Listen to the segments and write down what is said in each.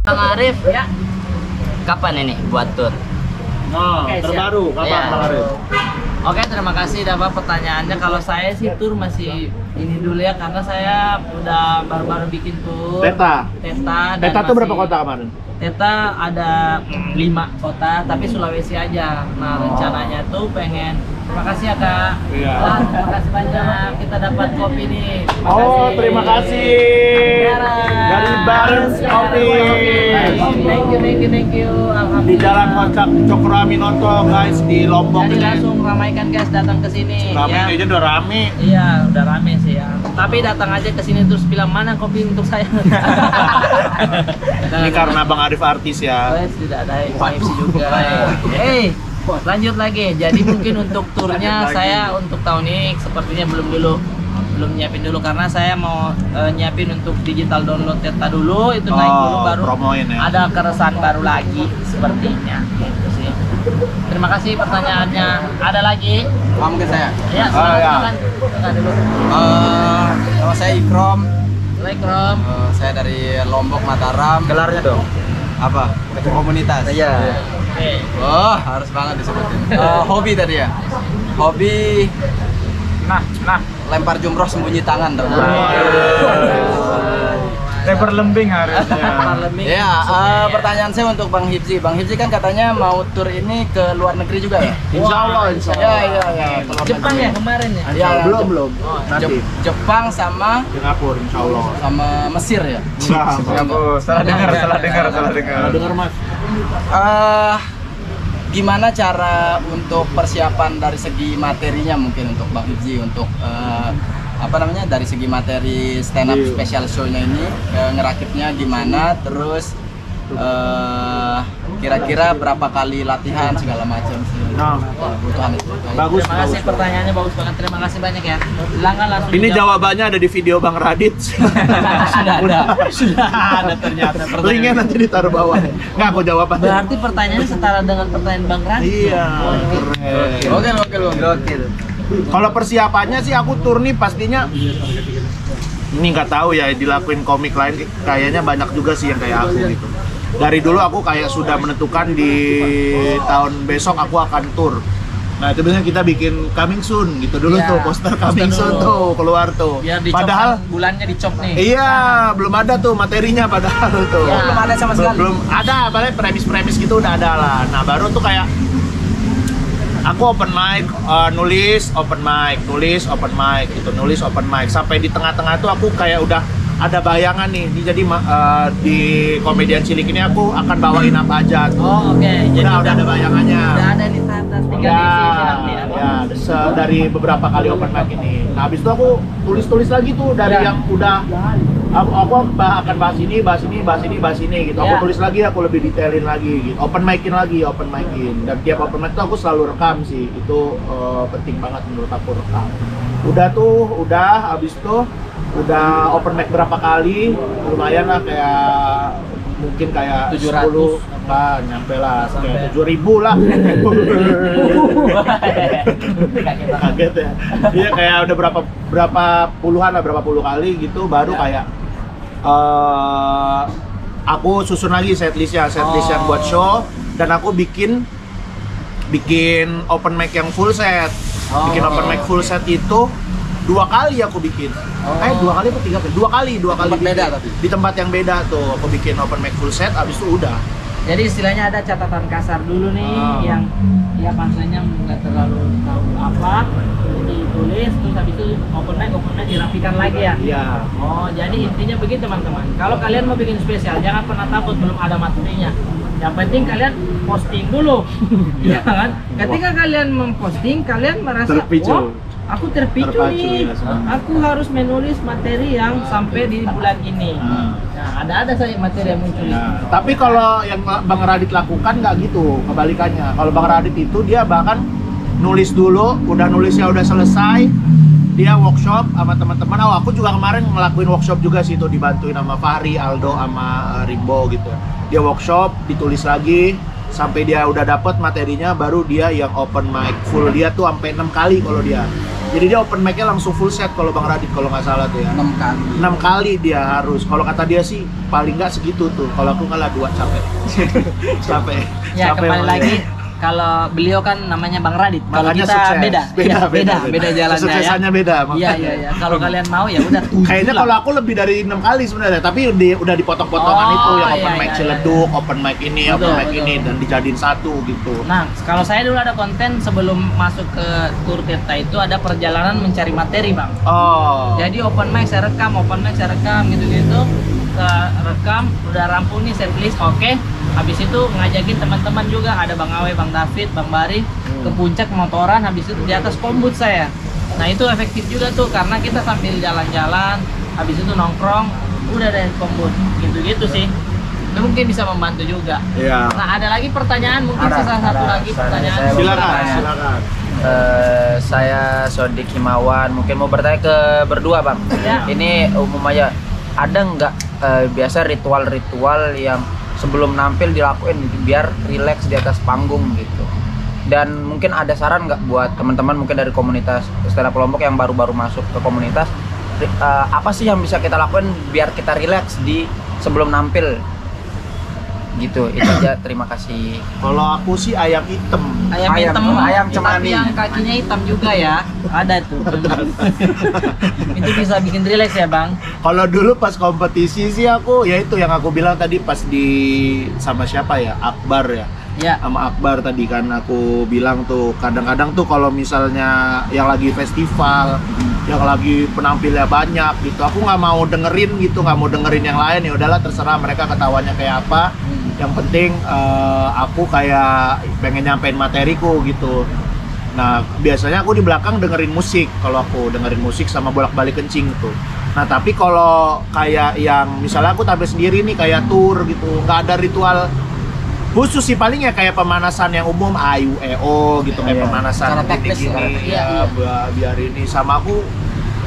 Bang Arif, ya. Kapan ini buat tour? Nah, terbaru kapan Ya. Bang Arif? Oke, terima kasih dapat pertanyaannya. Kalau saya sih tour masih ini dulu ya, karena saya udah baru-baru bikin tour. Teta. Dan Teta tuh berapa masih- kota kemarin? Teta ada 5 kota, tapi Sulawesi aja. Nah, rencananya tuh pengen. Terima kasih ya Kak. Iya. Wah, terima kasih banyak. Kita dapat kopi nih. Oh, terima kasih. Dari Barnes Kopi. Thank you. Alhamdulillah. Di Jalan Kocak Cokro Aminoto guys, di Lombok Jadi ini. langsung ramaikan guys, datang ke sini. Rame ya. aja udah rame. Iya, udah rame sih ya. Tapi datang aja ke sini terus bilang mana kopi untuk saya. Ini karena Bang Arif artis ya. Oh, tidak ada MC juga. Lanjut lagi. Jadi mungkin untuk turnya saya untuk tahun ini sepertinya belum nyiapin dulu karena saya mau nyiapin untuk digital download Teta dulu, itu naik dulu baru promoin ya. ada keresahan baru lagi sepertinya. Gitu sih. Terima kasih pertanyaannya. Ada lagi? Mungkin saya. Ya, silakan. Silakan dulu. Nama saya Ikrom. Assalamualaikum. Saya dari Lombok, Mataram. Gelarnya dong. Apa? Komunitas. Iya. Oke. Oh, harus banget disebutin. Hobi tadi ya. Hobi Nah, lempar jumroh sembunyi tangan dong. Lebar lembing harusnya. parlemen. Ya, pertanyaan saya untuk Bang Hipsi. Bang Hipsi kan katanya mau tur ini ke luar negeri juga ya? Insya Allah. Ya. Jepang ya kemarin ya? Ya, Belum. Nanti. Jepang sama Singapura Insya Allah. Mesir ya? Singapura. Salah dengar Mas. Gimana cara untuk persiapan dari segi materinya mungkin untuk Bang Hipsi untuk dari segi materi stand up special show-nya ini ngerakitnya gimana, terus kira-kira berapa kali latihan segala macam sih. Nah, Kebutuhan itu. bagus. Terima kasih, pertanyaannya bagus banget. Terima kasih banyak ya. Silakan langsung Ini dijawab. jawabannya ada di video Bang Radit. Sudah ada. Sudah ada ternyata. Linknya nanti ditaruh bawah. Nggak, aku jawab aja. Berarti pertanyaannya setara dengan pertanyaan Bang Rani. Iya, keren. Oke. Kalau persiapannya sih aku tur nih pastinya ini nggak tahu ya, dilakuin komik lain kayaknya banyak juga sih yang kayak aku gitu. Dari dulu aku kayak sudah menentukan di tahun besok aku akan tur. Nah itu biasanya kita bikin coming soon gitu dulu Iya, tuh, poster coming poster soon dulu. tuh keluar tuh. Biar dicop, Padahal bulannya dicop nih. iya, belum ada tuh materinya padahal tuh. Ya. Belum ada sama sekali. Belum ada, paling premis gitu udah ada lah. Nah baru tuh kayak aku open mic, nulis open mic gitu, nulis open mic sampai di tengah-tengah tuh aku kayak udah ada bayangan nih. Jadi di komedian cilik ini aku akan bawain apa aja tuh. Oh, oke. Jadi Udah ada bayangannya. Udah ada nih tas 3 Ya, nanti ya. dari beberapa kali open mic ini. Nah, habis itu aku tulis lagi tuh dari Ya. yang udah aku akan bahas ini gitu. Aku Ya. tulis lagi, aku lebih detailin lagi gitu. Open micin. Dan tiap open mic tuh aku selalu rekam sih. Itu penting banget menurut aku rekam. Udah habis itu udah open mic berapa kali, lumayan lah, kayak mungkin kayak 700. 10 lah, nyampe lah kayak 7.000 lah. Kaget ya. Iya, kayak udah berapa puluh kali gitu, baru kayak aku susun lagi setlist yang buat show, dan aku bikin open mic yang full set. Bikin open mic full set itu 2 kali aku bikin. 2 kali atau 3 kali? 2 kali. Tempat bikin. beda tapi? Di tempat yang beda tuh aku bikin open mic full set, abis itu udah. Jadi istilahnya ada catatan kasar dulu nih yang ya pansanya nggak terlalu tahu apa, jadi tulis terus habis itu open mic dirapikan lagi ya. Iya. Oh, jadi intinya begitu teman-teman. Kalau kalian mau bikin spesial, jangan pernah takut belum ada materinya. Yang penting kalian posting dulu, ya kan? Ketika kalian memposting, kalian merasa, Terpicu. wah, aku terpicu nih. ya, sebenarnya. Aku harus menulis materi yang sampai di bulan ini. Nah, ada saja materi yang muncul. Ya, tapi kalau yang Bang Radit lakukan nggak gitu, kebalikannya. Kalau Bang Radit itu dia bahkan nulis dulu, nulisnya udah selesai, dia workshop sama teman-teman. Aku juga kemarin ngelakuin workshop juga sih, itu dibantuin sama Fahri, Aldo, sama Rimbo gitu. Dia workshop, ditulis lagi sampai dia udah dapet materinya, baru dia yang open mic full. Dia tuh sampai 6 kali kalau dia Jadi dia open mic-nya langsung full set kalau Bang Radit kalau nggak salah tuh ya. 6 kali. 6 kali dia harus. Kalau kata dia sih paling nggak segitu tuh. Kalau aku ngalah 2 capek. capek. Ya Capek kembali makanya. lagi, kalau beliau kan namanya Bang Radit. Kalau Makanya kita sukses. beda. Iya, beda jalannya ya. Kesuksesannya beda. Iya makanya. iya. Kalau kalian mau ya udah 7 Kayaknya lah. kalau aku lebih dari 6 kali sebenarnya, tapi udah dipotong-potongan Oh, itu yang open iya, mic iya, Ciledug, open mic ini, Betul, open mic betul. ini dan dijadiin satu gitu. Nah, kalau saya dulu ada konten sebelum masuk ke Tour Tirta itu ada perjalanan mencari materi, Bang. Oh. Jadi open mic saya rekam gitu-gitu. Rekam, udah rampung nih setlist, oke. Habis itu ngajakin teman-teman juga, ada Bang Awe, Bang David, Bang Bari ke puncak motoran, habis itu di atas kombut saya. Nah, itu efektif juga tuh karena kita sambil jalan-jalan, habis itu nongkrong, udah deh kombut. Gitu-gitu sih. Itu mungkin bisa membantu juga. Iya. Nah, ada lagi pertanyaan, mungkin salah satu lagi pertanyaan. Saya mau Silakan, bertanya. silakan. Saya Sodik Himawan, mungkin mau bertanya ke berdua bang. Ya. Ini umum aja, ada nggak biasa ritual-ritual yang sebelum nampil dilakuin biar rileks di atas panggung gitu? Dan mungkin ada saran nggak buat teman-teman mungkin dari komunitas stand up Lombok yang baru-baru masuk ke komunitas, apa sih yang bisa kita lakuin biar kita rileks di sebelum nampil? Gitu, itu aja. Terima kasih. Kalau aku sih ayam hitam. Ayam hitam, ayam tapi cemani. yang kakinya hitam juga ya. Ada tuh. Itu bisa bikin rileks ya, Bang. Kalau dulu pas kompetisi sih aku, ya itu yang aku bilang tadi pas di sama siapa ya, Akbar ya. Ya. Sama Akbar tadi kan aku bilang tuh kadang-kadang tuh kalau misalnya yang lagi festival, yang lagi penampilnya banyak gitu, aku nggak mau dengerin gitu, nggak mau dengerin yang lain, ya udahlah terserah mereka ketawanya kayak apa. Yang penting aku kayak pengen nyampein materiku gitu. Nah biasanya aku di belakang dengerin musik, kalau aku dengerin musik sama bolak-balik kencing tuh. Nah tapi kalau kayak yang misalnya aku tampil sendiri nih kayak tour gitu, nggak ada ritual khusus sih, paling ya kayak pemanasan yang umum ayu gitu, kayak Iya. pemanasan Secara teknis, gini, secara teknis. ya biar ini sama aku.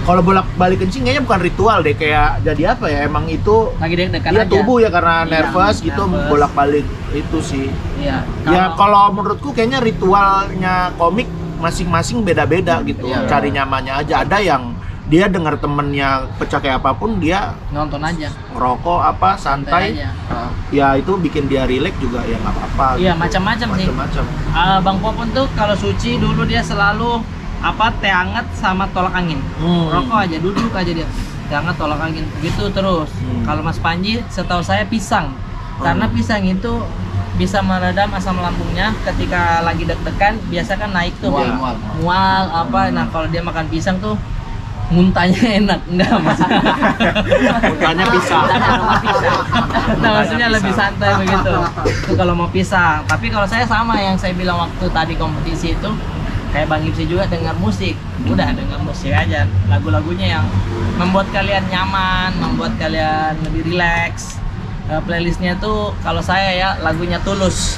Kalau bolak-balik kencing kayaknya bukan ritual deh, kayak jadi apa ya, emang itu Lagi deg-degan ya aja. tubuh ya karena Iya, nervous gitu, nervous. bolak-balik itu sih. Iya. Ya kalau menurutku kayaknya ritualnya komik masing-masing beda-beda gitu. Iya. Cari nyamannya aja. Ada yang dia denger temennya pecah kayak apapun, dia nonton aja. ngerokok apa santai, aja. ya itu bikin dia rileks juga, ya nggak apa-apa. Iya, gitu. macam-macam sih. Macam-macam. Bang Popon tuh kalau suci dulu dia selalu teh hangat sama tolak angin. Rokok aja, duduk aja dia. Teh hangat tolak angin gitu terus. Kalau Mas Panji setahu saya pisang. Karena pisang itu bisa meredam asam lambungnya ketika lagi deg-degan, biasa kan naik tuh Mual, Bang. mual. Mual apa. Nah, kalau dia makan pisang tuh muntahnya enak. Enggak, Mas. Muntahnya pisang. Nah, maksudnya lebih santai begitu. Itu kalau mau pisang. Tapi kalau saya sama yang saya bilang waktu tadi kompetisi itu, kayak Bang Ipsi juga dengar musik. Udah dengar musik aja. Lagu-lagunya yang membuat kalian nyaman, membuat kalian lebih rileks. Playlistnya tuh kalau saya ya lagunya Tulus.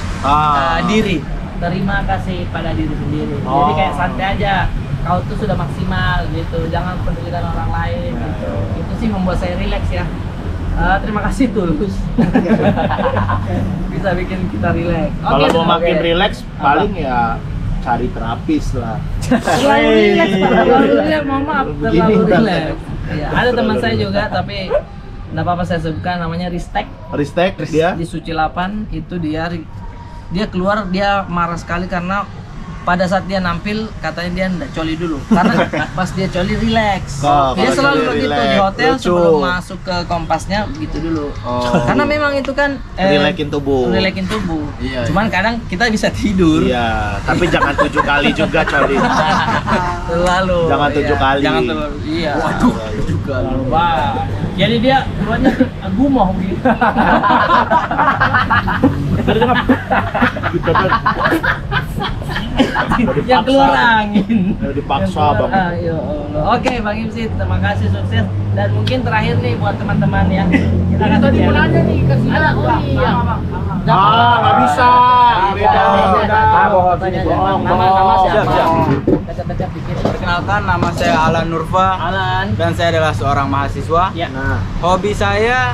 Diri. Terima kasih pada diri sendiri. Jadi kayak santai aja. Kau tuh sudah maksimal gitu, jangan pedulikan orang lain gitu. Itu sih membuat saya rileks ya. Terima kasih Tulus. Bisa bikin kita rileks. Kalau mau makin oke. rileks paling ya cari terapis lah. Terlalu rileks, Pak. Terlalu rileks, mohon maaf, Begini terlalu udah. rileks. Iya, ada teman saya juga tapi nggak apa-apa saya sebutkan, namanya Ristek. Ristek dia. Di Suci 8 itu dia keluar, dia marah sekali karena pada saat dia nampil katanya dia nggak coli dulu karena pas dia coli rileks. Oh, Dia kalau selalu coli begitu di relax. hotel Lucu. sebelum masuk ke Kompasnya begitu dulu. Karena memang itu kan Rilekin tubuh. rilekin tubuh. Iya, Cuman kadang kita bisa tidur. Iya, tapi jangan 7 kali juga coli. Terlalu. Jangan 7 kali. Jangan terlalu. Iya. Waduh, juga. Terlalu banyak. Jadi dia keluarnya gumoh gitu. Yang keluar angin. Dipaksa Yang keluar- Bang. Ya Allah. Oke Bang Imsi, terima kasih, sukses. Dan mungkin terakhir nih buat teman-teman ya. Kita kasih Tadi challenge. mau nanya nih, kasih Ada, aku Bang. nih. Sama, Bang. Sama. Nggak bisa. Beda. bohong. Tanya aja. Bohong, Nama bohong. siapa? Siap. Dekat-dekat dikit. Perkenalkan, nama saya Alan Nurfa Alan. dan saya adalah seorang mahasiswa. Ya. Nah, Hobi saya